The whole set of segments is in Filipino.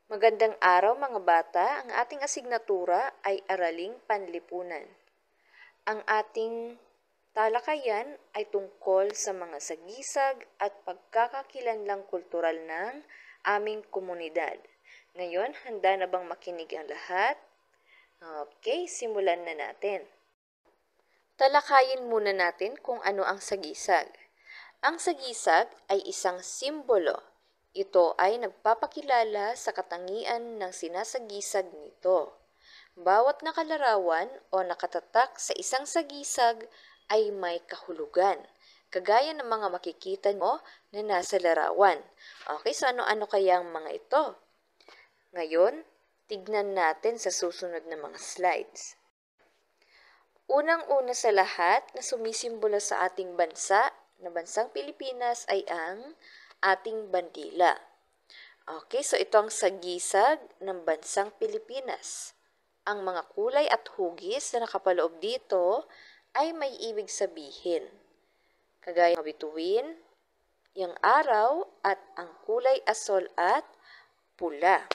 Magandang araw mga bata, ang ating asignatura ay Araling Panlipunan. Ang ating talakayan ay tungkol sa mga sagisag at pagkakakilanlang kultural ng aming komunidad. Ngayon, handa na bang makinig ang lahat? Okay, simulan na natin. Talakayin muna natin kung ano ang sagisag. Ang sagisag ay isang simbolo. Ito ay nagpapakilala sa katangian ng sinasagisag nito. Bawat nakalarawan o nakatatak sa isang sagisag ay may kahulugan, kagaya ng mga makikita mo na nasa larawan. Okay, so ano-ano kaya ang mga ito? Ngayon, tignan natin sa susunod na mga slides. Unang-una sa lahat na sumisimbolo sa ating bansa, na bansang Pilipinas, ay ang ating bandila. Okay, so ito ang sagisag ng bansang Pilipinas. Ang mga kulay at hugis na nakapaloob dito ay may ibig sabihin. Kagaya ng bituin, yung araw at ang kulay asol at pula.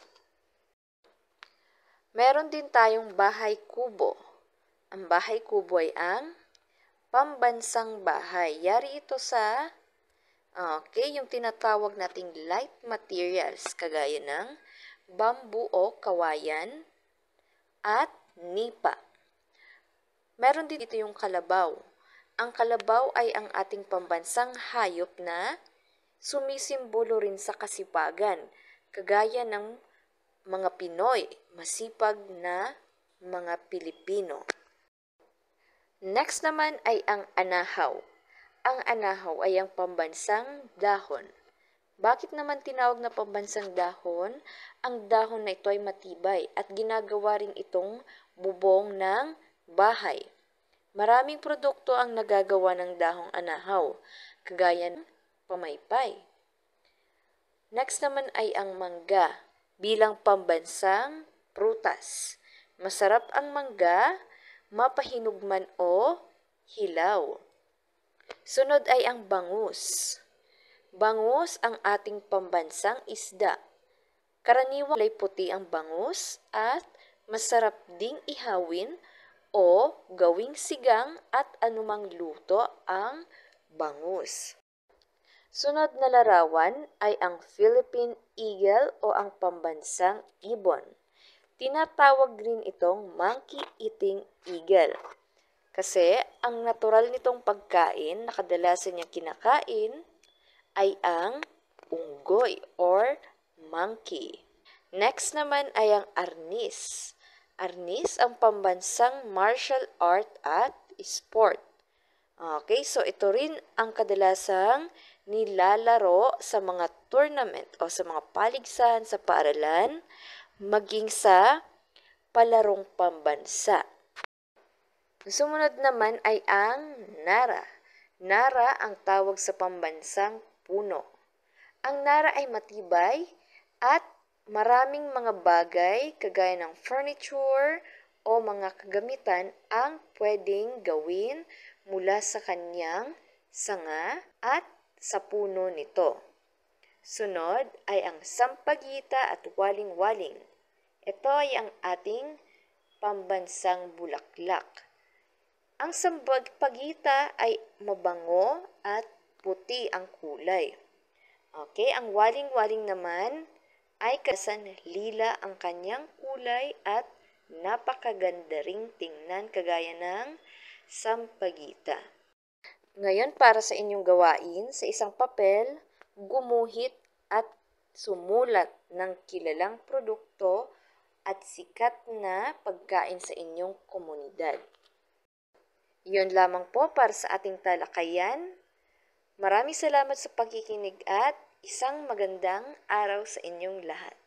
Meron din tayong bahay kubo. Ang bahay kubo ay ang pambansang bahay. Yari ito sa yung tinatawag nating light materials, kagaya ng bamboo o kawayan at nipa. Meron din dito yung kalabaw. Ang kalabaw ay ang ating pambansang hayop na sumisimbolo rin sa kasipagan, kagaya ng mga Pinoy, masipag na mga Pilipino. Next naman ay ang anahaw. Ang anahaw ay ang pambansang dahon. Bakit naman tinawag na pambansang dahon? Ang dahon na ito ay matibay at ginagawa rin itong bubong ng bahay. Maraming produkto ang nagagawa ng dahong anahaw, kagaya ng pamaypay. Next naman ay ang mangga bilang pambansang prutas. Masarap ang mangga, mapahinog man o hilaw. Sunod ay ang bangus. Bangus ang ating pambansang isda. Karaniwang kulay puti ang bangus at masarap ding ihawin o gawing sigang at anumang luto ang bangus. Sunod na larawan ay ang Philippine Eagle o ang pambansang ibon. Tinatawag rin itong monkey-eating eagle. Kasi ang natural nitong pagkain na kadalasan niyang kinakain ay ang unggoy or monkey. Next naman ay ang arnis. Arnis ang pambansang martial art at sport. Okay, so ito rin ang kadalasang nilalaro sa mga tournament o sa mga paligsahan sa paaralan, maging sa palarong pambansa. Sumunod naman ay ang nara. Nara ang tawag sa pambansang puno. Ang nara ay matibay at maraming mga bagay kagaya ng furniture o mga kagamitan ang pwedeng gawin mula sa kanyang sanga at sa puno nito. Sunod ay ang sampagita at waling-waling. Ito ay ang ating pambansang bulaklak. Ang sampagita ay mabango at puti ang kulay. Okay, ang waling-waling naman ay kadalasan lila ang kanyang kulay at napakaganda ring tingnan kagaya ng sampagita. Ngayon, para sa inyong gawain, sa isang papel, gumuhit at sumulat ng kilalang produkto at sikat na pagkain sa inyong komunidad. Iyon lamang po para sa ating talakayan. Maraming salamat sa pagkikinig at isang magandang araw sa inyong lahat.